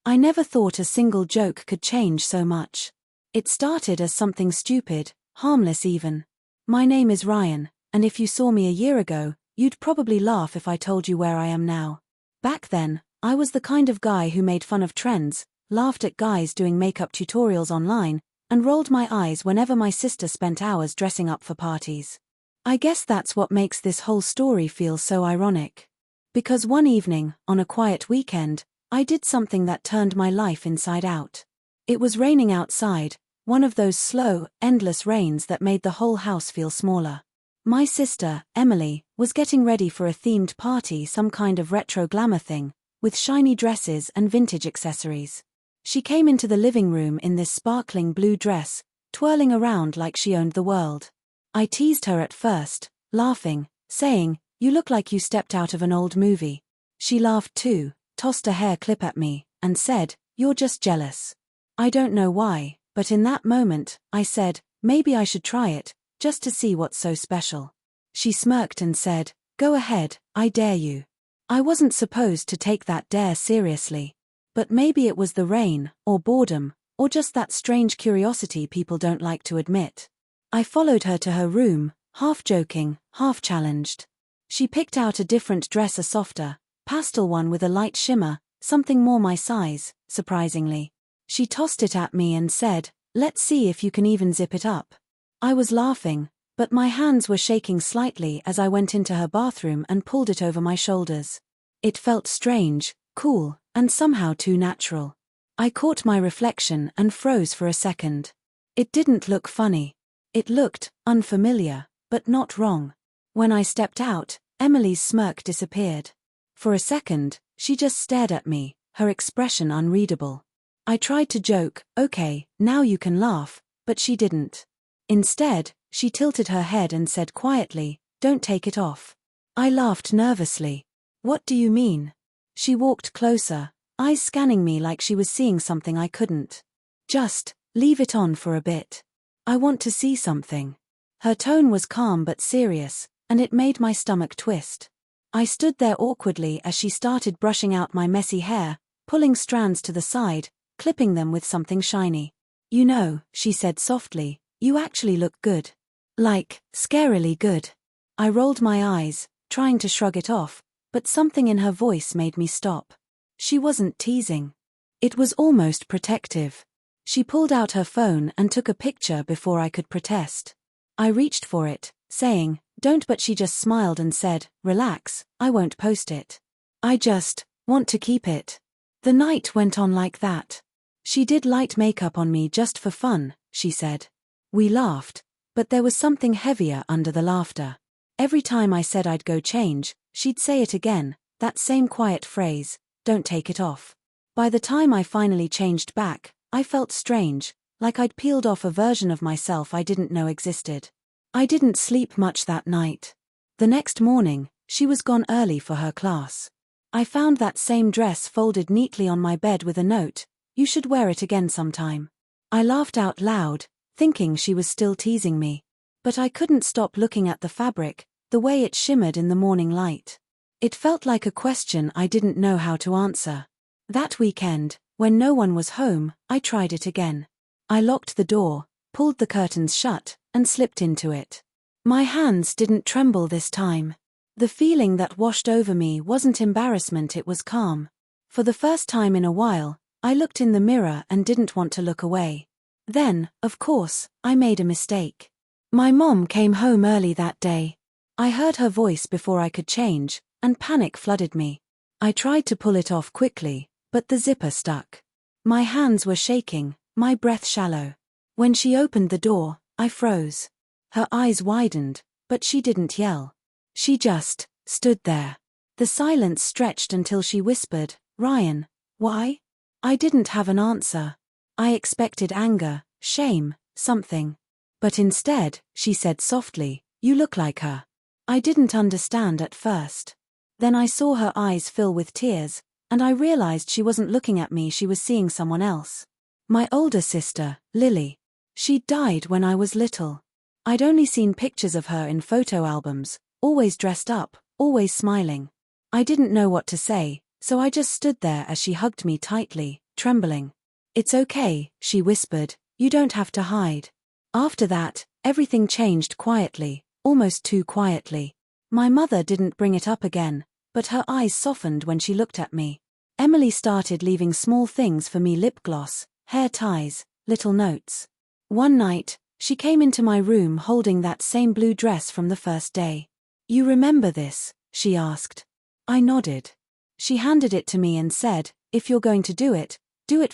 I never thought a single joke could change so much. It started as something stupid, harmless even. My name is Ryan, and if you saw me a year ago, you'd probably laugh if I told you where I am now. Back then, I was the kind of guy who made fun of trends, laughed at guys doing makeup tutorials online, and rolled my eyes whenever my sister spent hours dressing up for parties. I guess that's what makes this whole story feel so ironic. Because one evening, on a quiet weekend, I did something that turned my life inside out. It was raining outside, one of those slow, endless rains that made the whole house feel smaller. My sister, Emily, was getting ready for a themed party, some kind of retro glamour thing, with shiny dresses and vintage accessories. She came into the living room in this sparkling blue dress, twirling around like she owned the world. I teased her at first, laughing, saying, "You look like you stepped out of an old movie." She laughed too, tossed a hair clip at me, and said, "You're just jealous." I don't know why, but in that moment, I said, maybe I should try it, just to see what's so special. She smirked and said, "Go ahead, I dare you." I wasn't supposed to take that dare seriously. But maybe it was the rain, or boredom, or just that strange curiosity people don't like to admit. I followed her to her room, half joking, half challenged. She picked out a different dress, a softer, pastel one with a light shimmer, something more my size, surprisingly. She tossed it at me and said, "Let's see if you can even zip it up." I was laughing, but my hands were shaking slightly as I went into her bathroom and pulled it over my shoulders. It felt strange, cool, and somehow too natural. I caught my reflection and froze for a second. It didn't look funny. It looked unfamiliar, but not wrong. When I stepped out, Emily's smirk disappeared. For a second, she just stared at me, her expression unreadable. I tried to joke, "Okay, now you can laugh," but she didn't. Instead, she tilted her head and said quietly, "Don't take it off." I laughed nervously. "What do you mean?" She walked closer, eyes scanning me like she was seeing something I couldn't. "Just leave it on for a bit. I want to see something." Her tone was calm but serious, and it made my stomach twist. I stood there awkwardly as she started brushing out my messy hair, pulling strands to the side, clipping them with something shiny. "You know," she said softly, "you actually look good. Like, scarily good." I rolled my eyes, trying to shrug it off, but something in her voice made me stop. She wasn't teasing. It was almost protective. She pulled out her phone and took a picture before I could protest. I reached for it, saying, "Don't," but she just smiled and said, "Relax, I won't post it. I just want to keep it." The night went on like that. She did light makeup on me just for fun, she said. We laughed, but there was something heavier under the laughter. Every time I said I'd go change, she'd say it again, that same quiet phrase, "Don't take it off." By the time I finally changed back, I felt strange, like I'd peeled off a version of myself I didn't know existed. I didn't sleep much that night. The next morning, she was gone early for her class. I found that same dress folded neatly on my bed with a note, "You should wear it again sometime." I laughed out loud, thinking she was still teasing me. But I couldn't stop looking at the fabric, the way it shimmered in the morning light. It felt like a question I didn't know how to answer. That weekend, when no one was home, I tried it again. I locked the door, pulled the curtains shut, and slipped into it. My hands didn't tremble this time. The feeling that washed over me wasn't embarrassment, it was calm. For the first time in a while, I looked in the mirror and didn't want to look away. Then, of course, I made a mistake. My mom came home early that day. I heard her voice before I could change, and panic flooded me. I tried to pull it off quickly, but the zipper stuck. My hands were shaking, my breath shallow. When she opened the door, I froze. Her eyes widened, but she didn't yell. She just stood there. The silence stretched until she whispered, "Ryan, why?" I didn't have an answer. I expected anger, shame, something. But instead, she said softly, "You look like her." I didn't understand at first. Then I saw her eyes fill with tears, and I realized she wasn't looking at me, she was seeing someone else. My older sister, Lily. She'd died when I was little. I'd only seen pictures of her in photo albums, always dressed up, always smiling. I didn't know what to say, so I just stood there as she hugged me tightly, trembling. "It's okay," she whispered, "you don't have to hide." After that, everything changed quietly, almost too quietly. My mother didn't bring it up again, but her eyes softened when she looked at me. Emily started leaving small things for me: lip gloss, hair ties, little notes. One night, she came into my room holding that same blue dress from the first day. "You remember this?" she asked. I nodded. She handed it to me and said, "If you're going to do it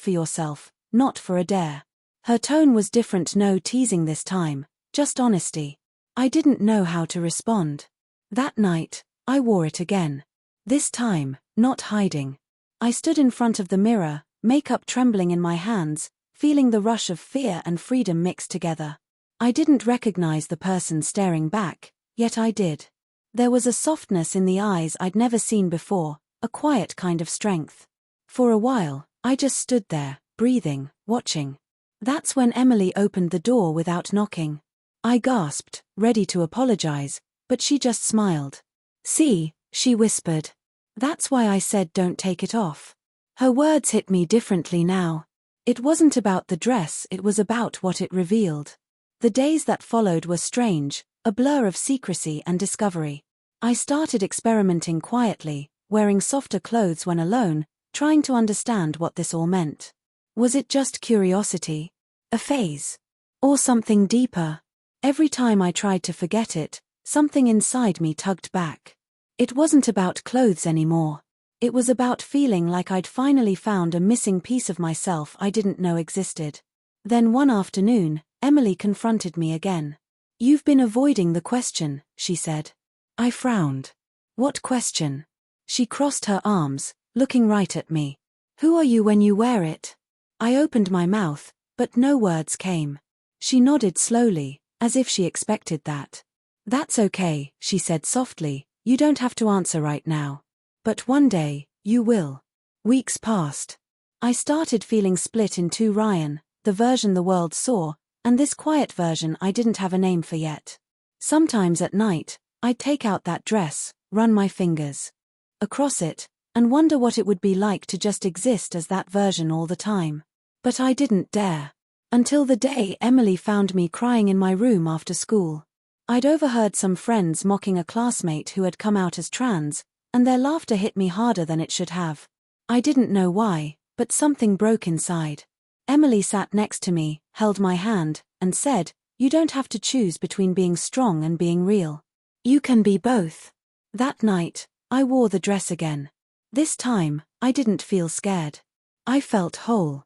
for yourself, not for a dare." Her tone was different, no teasing this time, just honesty. I didn't know how to respond. That night, I wore it again. This time, not hiding. I stood in front of the mirror, makeup trembling in my hands, feeling the rush of fear and freedom mixed together. I didn't recognize the person staring back, yet I did. There was a softness in the eyes I'd never seen before, a quiet kind of strength. For a while, I just stood there, breathing, watching. That's when Emily opened the door without knocking. I gasped, ready to apologize, but she just smiled. "See," she whispered. "That's why I said don't take it off." Her words hit me differently now. It wasn't about the dress, it was about what it revealed. The days that followed were strange, a blur of secrecy and discovery. I started experimenting quietly, wearing softer clothes when alone, trying to understand what this all meant. Was it just curiosity? A phase? Or something deeper? Every time I tried to forget it, something inside me tugged back. It wasn't about clothes anymore. It was about feeling like I'd finally found a missing piece of myself I didn't know existed. Then one afternoon, Emily confronted me again. "You've been avoiding the question," she said. I frowned. "What question?" She crossed her arms, looking right at me. "Who are you when you wear it?" I opened my mouth, but no words came. She nodded slowly, as if she expected that. "That's okay," she said softly, "you don't have to answer right now. But one day, you will." Weeks passed. I started feeling split in two: Ryan, the version the world saw, and this quiet version I didn't have a name for yet. Sometimes at night, I'd take out that dress, run my fingers across it, and wonder what it would be like to just exist as that version all the time. But I didn't dare. Until the day Emily found me crying in my room after school. I'd overheard some friends mocking a classmate who had come out as trans, and their laughter hit me harder than it should have. I didn't know why, but something broke inside. Emily sat next to me, held my hand, and said, "You don't have to choose between being strong and being real. You can be both." That night, I wore the dress again. This time, I didn't feel scared. I felt whole.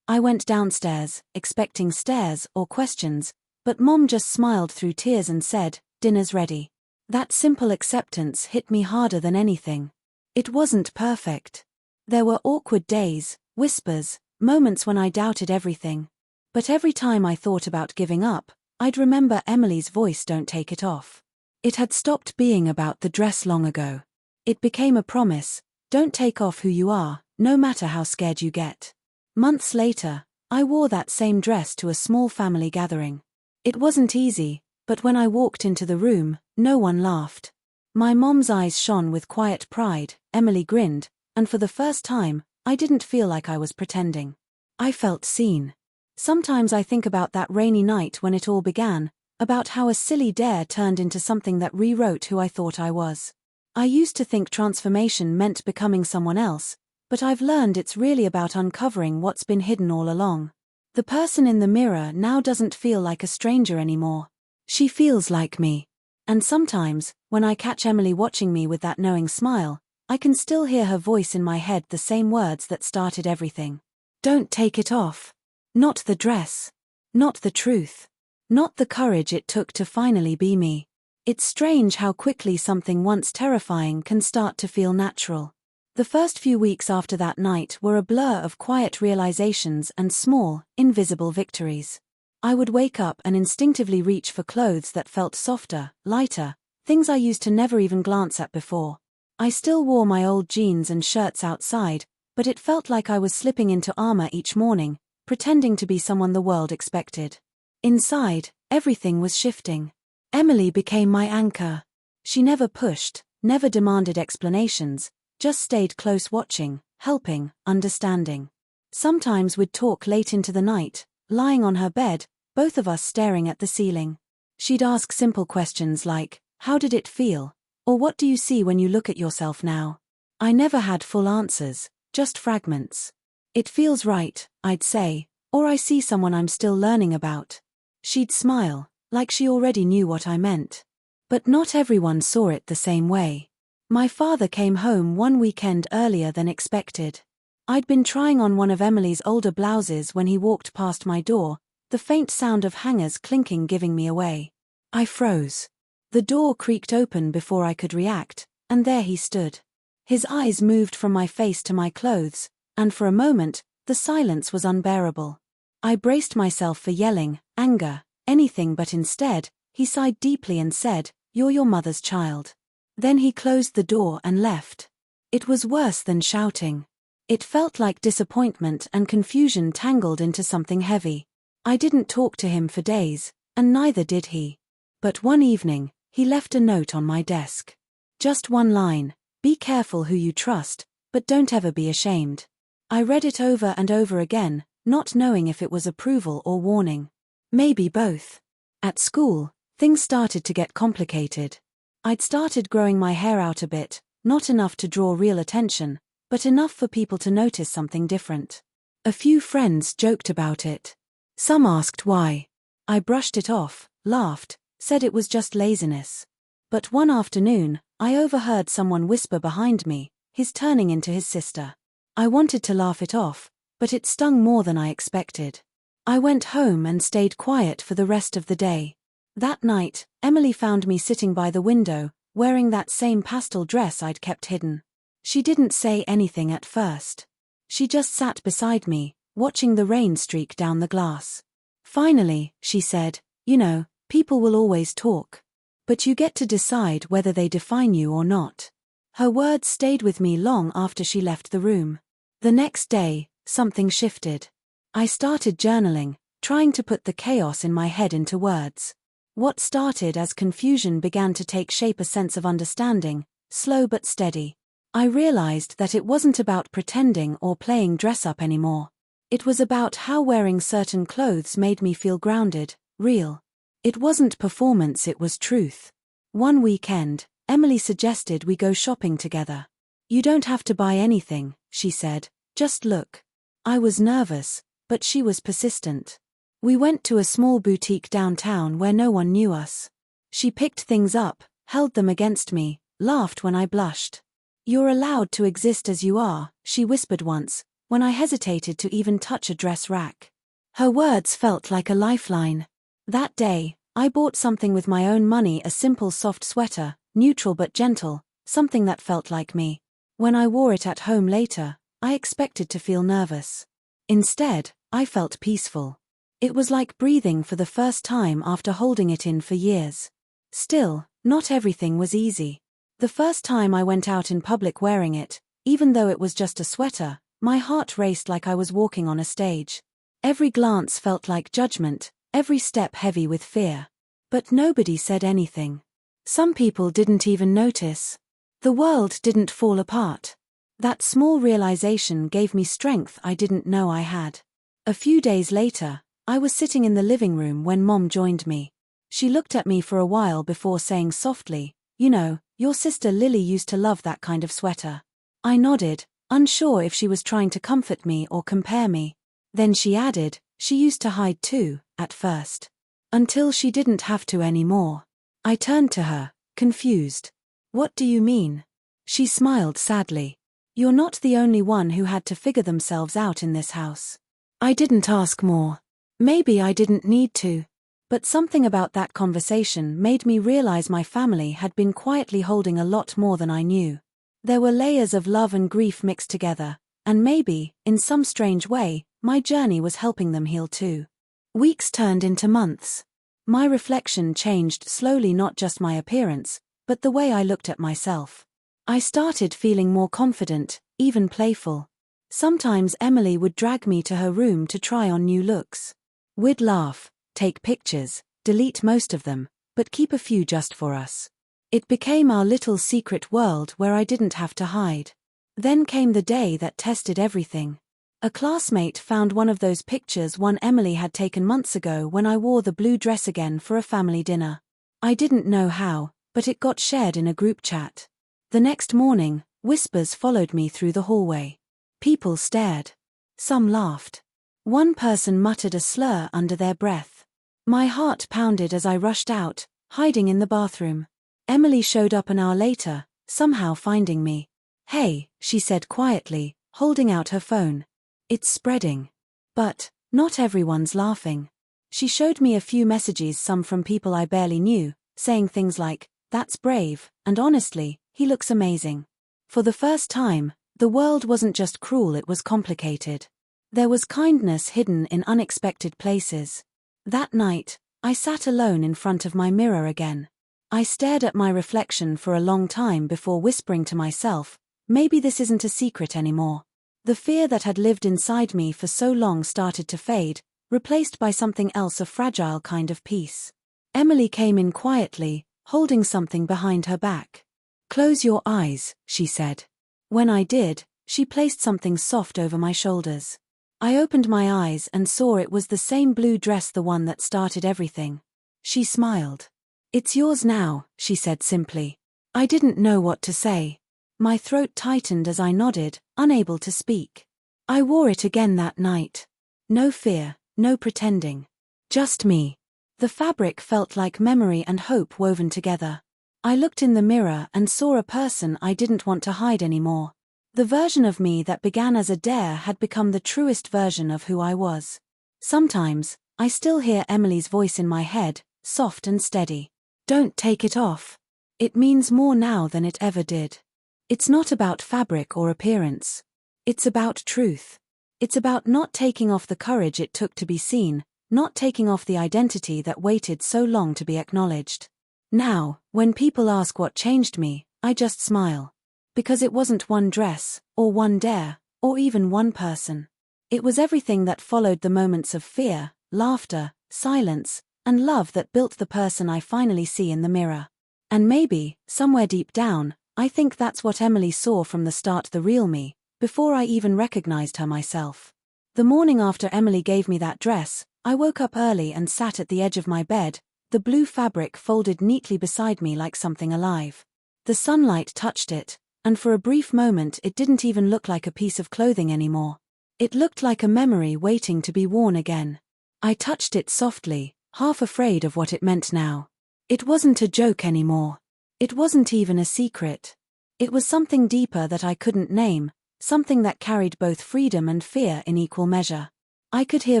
I went downstairs, expecting stares or questions, but Mom just smiled through tears and said, "Dinner's ready." That simple acceptance hit me harder than anything. It wasn't perfect. There were awkward days, whispers, moments when I doubted everything. But every time I thought about giving up, I'd remember Emily's voice: "Don't take it off." It had stopped being about the dress long ago. It became a promise: don't take off who you are, no matter how scared you get. Months later, I wore that same dress to a small family gathering. It wasn't easy, but when I walked into the room, no one laughed. My mom's eyes shone with quiet pride, Emily grinned, and for the first time, I didn't feel like I was pretending. I felt seen. Sometimes I think about that rainy night when it all began, about how a silly dare turned into something that rewrote who I thought I was. I used to think transformation meant becoming someone else, but I've learned it's really about uncovering what's been hidden all along. The person in the mirror now doesn't feel like a stranger anymore. She feels like me. And sometimes, when I catch Emily watching me with that knowing smile, I can still hear her voice in my head, the same words that started everything. Don't take it off. Not the dress. Not the truth. Not the courage it took to finally be me. It's strange how quickly something once terrifying can start to feel natural. The first few weeks after that night were a blur of quiet realizations and small, invisible victories. I would wake up and instinctively reach for clothes that felt softer, lighter, things I used to never even glance at before. I still wore my old jeans and shirts outside, but it felt like I was slipping into armor each morning, pretending to be someone the world expected. Inside, everything was shifting. Emily became my anchor. She never pushed, never demanded explanations, just stayed close, watching, helping, understanding. Sometimes we'd talk late into the night, lying on her bed, both of us staring at the ceiling. She'd ask simple questions like, "How did it feel?" Or "What do you see when you look at yourself now?" I never had full answers, just fragments. "It feels right," I'd say, or "I see someone I'm still learning about." She'd smile, like she already knew what I meant. But not everyone saw it the same way. My father came home one weekend earlier than expected. I'd been trying on one of Emily's older blouses when he walked past my door, the faint sound of hangers clinking giving me away. I froze. The door creaked open before I could react, and there he stood. His eyes moved from my face to my clothes, and for a moment, the silence was unbearable. I braced myself for yelling, anger, anything, but instead, he sighed deeply and said, "You're your mother's child." Then he closed the door and left. It was worse than shouting. It felt like disappointment and confusion tangled into something heavy. I didn't talk to him for days, and neither did he. But one evening, he left a note on my desk. Just one line: "Be careful who you trust, but don't ever be ashamed." I read it over and over again, not knowing if it was approval or warning. Maybe both. At school, things started to get complicated. I'd started growing my hair out a bit, not enough to draw real attention, but enough for people to notice something different. A few friends joked about it. Some asked why. I brushed it off, laughed, said it was just laziness. But one afternoon, I overheard someone whisper behind me, "He's turning into his sister." I wanted to laugh it off, but it stung more than I expected. I went home and stayed quiet for the rest of the day. That night, Emily found me sitting by the window, wearing that same pastel dress I'd kept hidden. She didn't say anything at first. She just sat beside me, watching the rain streak down the glass. Finally, she said, "You know, people will always talk. But you get to decide whether they define you or not." Her words stayed with me long after she left the room. The next day, something shifted. I started journaling, trying to put the chaos in my head into words. What started as confusion began to take shape, a sense of understanding, slow but steady. I realized that it wasn't about pretending or playing dress-up anymore. It was about how wearing certain clothes made me feel grounded, real. It wasn't performance, it was truth. One weekend, Emily suggested we go shopping together. "You don't have to buy anything," she said, "just look." I was nervous, but she was persistent. We went to a small boutique downtown where no one knew us. She picked things up, held them against me, laughed when I blushed. "You're allowed to exist as you are," she whispered once, when I hesitated to even touch a dress rack. Her words felt like a lifeline. That day, I bought something with my own money, a simple soft sweater, neutral but gentle, something that felt like me. When I wore it at home later, I expected to feel nervous. Instead, I felt peaceful. It was like breathing for the first time after holding it in for years. Still, not everything was easy. The first time I went out in public wearing it, even though it was just a sweater, my heart raced like I was walking on a stage. Every glance felt like judgment, every step heavy with fear. But nobody said anything. Some people didn't even notice. The world didn't fall apart. That small realization gave me strength I didn't know I had. A few days later, I was sitting in the living room when Mom joined me. She looked at me for a while before saying softly, "You know, your sister Lily used to love that kind of sweater." I nodded, unsure if she was trying to comfort me or compare me. Then she added, "She used to hide too, at first. Until she didn't have to anymore." I turned to her, confused. "What do you mean?" She smiled sadly. "You're not the only one who had to figure themselves out in this house." I didn't ask more. Maybe I didn't need to. But something about that conversation made me realize my family had been quietly holding a lot more than I knew. There were layers of love and grief mixed together, and maybe, in some strange way, my journey was helping them heal too. Weeks turned into months. My reflection changed slowly, not just my appearance, but the way I looked at myself. I started feeling more confident, even playful. Sometimes Emily would drag me to her room to try on new looks. We'd laugh, take pictures, delete most of them, but keep a few just for us. It became our little secret world where I didn't have to hide. Then came the day that tested everything. A classmate found one of those pictures one Emily had taken months ago when I wore the blue dress again for a family dinner. I didn't know how, but it got shared in a group chat. The next morning, whispers followed me through the hallway. People stared. Some laughed. One person muttered a slur under their breath. My heart pounded as I rushed out, hiding in the bathroom. Emily showed up an hour later, somehow finding me. "Hey," she said quietly, holding out her phone. "It's spreading. But not everyone's laughing." She showed me a few messages, some from people I barely knew, saying things like, "That's brave," and "Honestly, he looks amazing." For the first time, the world wasn't just cruel, it was complicated. There was kindness hidden in unexpected places. That night, I sat alone in front of my mirror again. I stared at my reflection for a long time before whispering to myself, maybe this isn't a secret anymore. The fear that had lived inside me for so long started to fade, replaced by something else, a fragile kind of peace. Emily came in quietly, holding something behind her back. "Close your eyes," she said. When I did, she placed something soft over my shoulders. I opened my eyes and saw it was the same blue dress, the one that started everything. She smiled. "It's yours now," she said simply. I didn't know what to say. My throat tightened as I nodded, unable to speak. I wore it again that night. No fear, no pretending. Just me. The fabric felt like memory and hope woven together. I looked in the mirror and saw a person I didn't want to hide anymore. The version of me that began as a dare had become the truest version of who I was. Sometimes, I still hear Emily's voice in my head, soft and steady. "Don't take it off. It means more now than it ever did." It's not about fabric or appearance. It's about truth. It's about not taking off the courage it took to be seen, not taking off the identity that waited so long to be acknowledged. Now, when people ask what changed me, I just smile. Because it wasn't one dress, or one dare, or even one person. It was everything that followed the moments of fear, laughter, silence, and love that built the person I finally see in the mirror. And maybe, somewhere deep down, I think that's what Emily saw from the start, the real me, before I even recognized her myself. The morning after Emily gave me that dress, I woke up early and sat at the edge of my bed, the blue fabric folded neatly beside me like something alive. The sunlight touched it, and for a brief moment it didn't even look like a piece of clothing anymore. It looked like a memory waiting to be worn again. I touched it softly, half afraid of what it meant now. It wasn't a joke anymore. It wasn't even a secret. It was something deeper that I couldn't name, something that carried both freedom and fear in equal measure. I could hear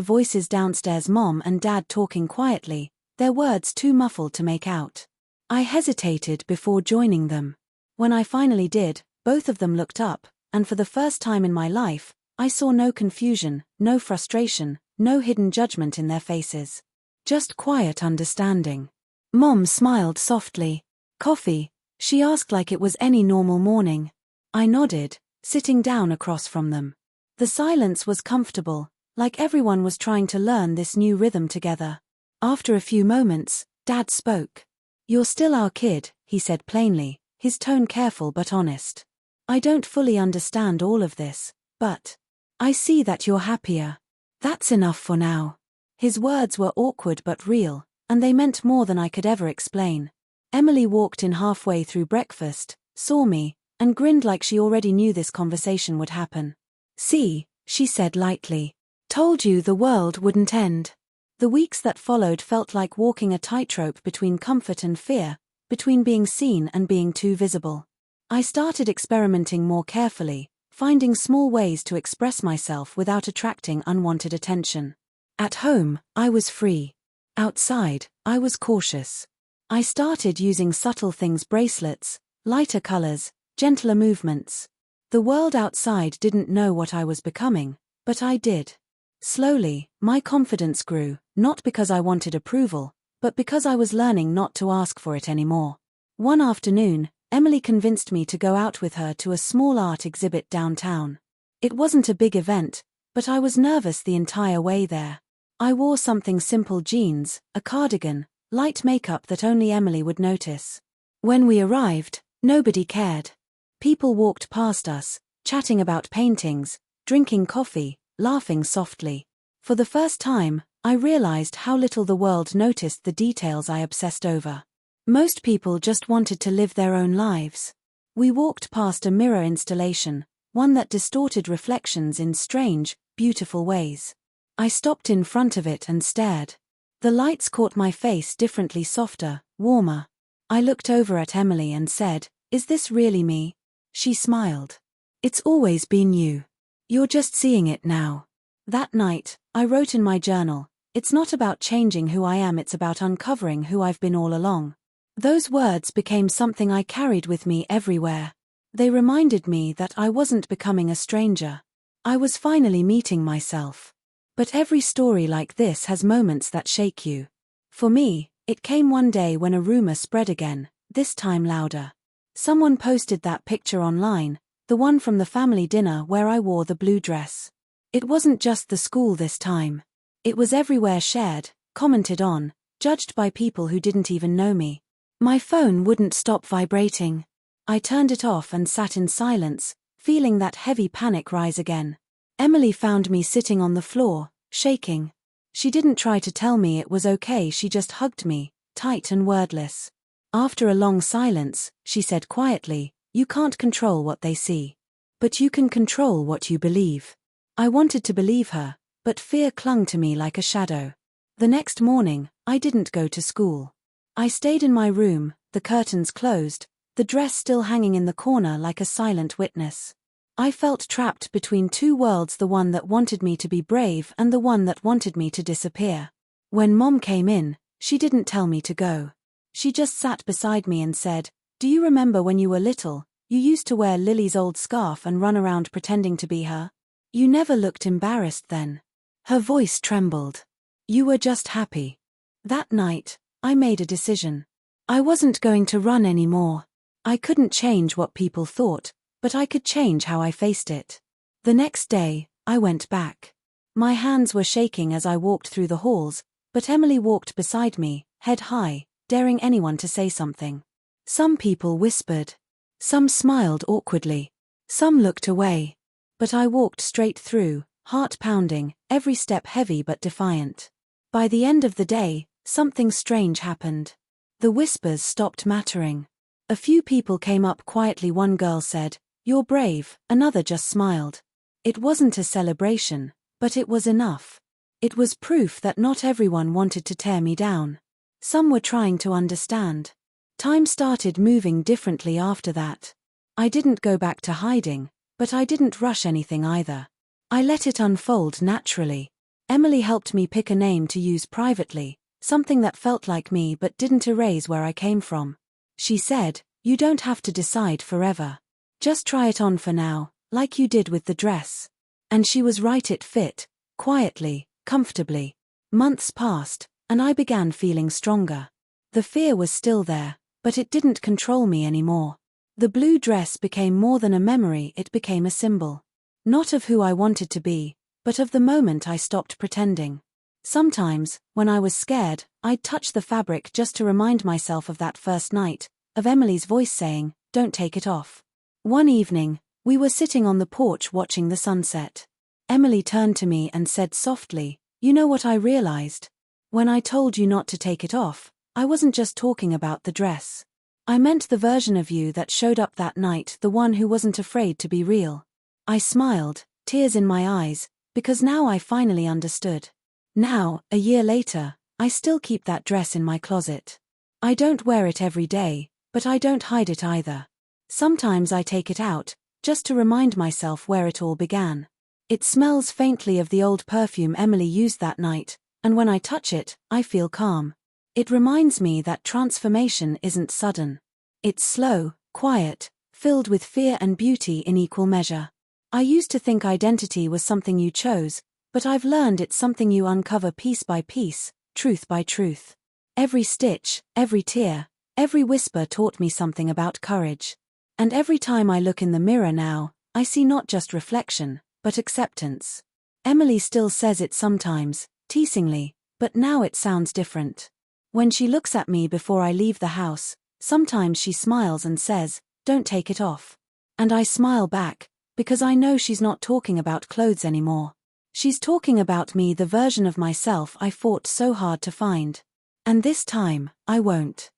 voices downstairs, Mom and Dad talking quietly, their words too muffled to make out. I hesitated before joining them. When I finally did, both of them looked up, and for the first time in my life, I saw no confusion, no frustration, no hidden judgment in their faces. Just quiet understanding. Mom smiled softly. "Coffee?" she asked like it was any normal morning. I nodded, sitting down across from them. The silence was comfortable, like everyone was trying to learn this new rhythm together. After a few moments, Dad spoke. "You're still our kid," he said plainly, his tone careful but honest. "I don't fully understand all of this, but I see that you're happier. That's enough for now." His words were awkward but real, and they meant more than I could ever explain. Emily walked in halfway through breakfast, saw me, and grinned like she already knew this conversation would happen. "See," she said lightly. "Told you the world wouldn't end." The weeks that followed felt like walking a tightrope between comfort and fear, between being seen and being too visible. I started experimenting more carefully, finding small ways to express myself without attracting unwanted attention. At home, I was free. Outside, I was cautious. I started using subtle things, bracelets, lighter colors, gentler movements. The world outside didn't know what I was becoming, but I did. Slowly, my confidence grew, not because I wanted approval, but because I was learning not to ask for it anymore. One afternoon, Emily convinced me to go out with her to a small art exhibit downtown. It wasn't a big event, but I was nervous the entire way there. I wore something simple, jeans, a cardigan, light makeup that only Emily would notice. When we arrived, nobody cared. People walked past us, chatting about paintings, drinking coffee, laughing softly. For the first time, I realized how little the world noticed the details I obsessed over. Most people just wanted to live their own lives. We walked past a mirror installation, one that distorted reflections in strange, beautiful ways. I stopped in front of it and stared. The lights caught my face differently, softer, warmer. I looked over at Emily and said, "Is this really me?" She smiled. "It's always been you. You're just seeing it now." That night, I wrote in my journal, "It's not about changing who I am, it's about uncovering who I've been all along." Those words became something I carried with me everywhere. They reminded me that I wasn't becoming a stranger. I was finally meeting myself. But every story like this has moments that shake you. For me, it came one day when a rumor spread again, this time louder. Someone posted that picture online, the one from the family dinner where I wore the blue dress. It wasn't just the school this time. It was everywhere, shared, commented on, judged by people who didn't even know me. My phone wouldn't stop vibrating. I turned it off and sat in silence, feeling that heavy panic rise again. Emily found me sitting on the floor, shaking. She didn't try to tell me it was okay, she just hugged me, tight and wordless. After a long silence, she said quietly, "You can't control what they see. But you can control what you believe." I wanted to believe her, but fear clung to me like a shadow. The next morning, I didn't go to school. I stayed in my room, the curtains closed, the dress still hanging in the corner like a silent witness. I felt trapped between two worlds, the one that wanted me to be brave and the one that wanted me to disappear. When Mom came in, she didn't tell me to go. She just sat beside me and said, "Do you remember when you were little, you used to wear Lily's old scarf and run around pretending to be her? You never looked embarrassed then." Her voice trembled. "You were just happy." That night, I made a decision. I wasn't going to run anymore. I couldn't change what people thought, but I could change how I faced it. The next day, I went back. My hands were shaking as I walked through the halls, but Emily walked beside me, head high, daring anyone to say something. Some people whispered. Some smiled awkwardly. Some looked away. But I walked straight through, heart pounding, every step heavy but defiant. By the end of the day, something strange happened. The whispers stopped mattering. A few people came up quietly. One girl said, "You're brave," another just smiled. It wasn't a celebration, but it was enough. It was proof that not everyone wanted to tear me down. Some were trying to understand. Time started moving differently after that. I didn't go back to hiding, but I didn't rush anything either. I let it unfold naturally. Emily helped me pick a name to use privately, something that felt like me but didn't erase where I came from. She said, "You don't have to decide forever. Just try it on for now, like you did with the dress." And she was right, it fit, quietly, comfortably. Months passed, and I began feeling stronger. The fear was still there, but it didn't control me anymore. The blue dress became more than a memory, it became a symbol. Not of who I wanted to be, but of the moment I stopped pretending. Sometimes, when I was scared, I'd touch the fabric just to remind myself of that first night, of Emily's voice saying, "Don't take it off." One evening, we were sitting on the porch watching the sunset. Emily turned to me and said softly, "You know what I realized? When I told you not to take it off, I wasn't just talking about the dress. I meant the version of you that showed up that night, the one who wasn't afraid to be real." I smiled, tears in my eyes, because now I finally understood. Now, a year later, I still keep that dress in my closet. I don't wear it every day, but I don't hide it either. Sometimes I take it out, just to remind myself where it all began. It smells faintly of the old perfume Emily used that night, and when I touch it, I feel calm. It reminds me that transformation isn't sudden. It's slow, quiet, filled with fear and beauty in equal measure. I used to think identity was something you chose, but I've learned it's something you uncover piece by piece, truth by truth. Every stitch, every tear, every whisper taught me something about courage. And every time I look in the mirror now, I see not just reflection, but acceptance. Emily still says it sometimes, teasingly, but now it sounds different. When she looks at me before I leave the house, sometimes she smiles and says, "Don't take it off." And I smile back, because I know she's not talking about clothes anymore. She's talking about me, the version of myself I fought so hard to find. And this time, I won't.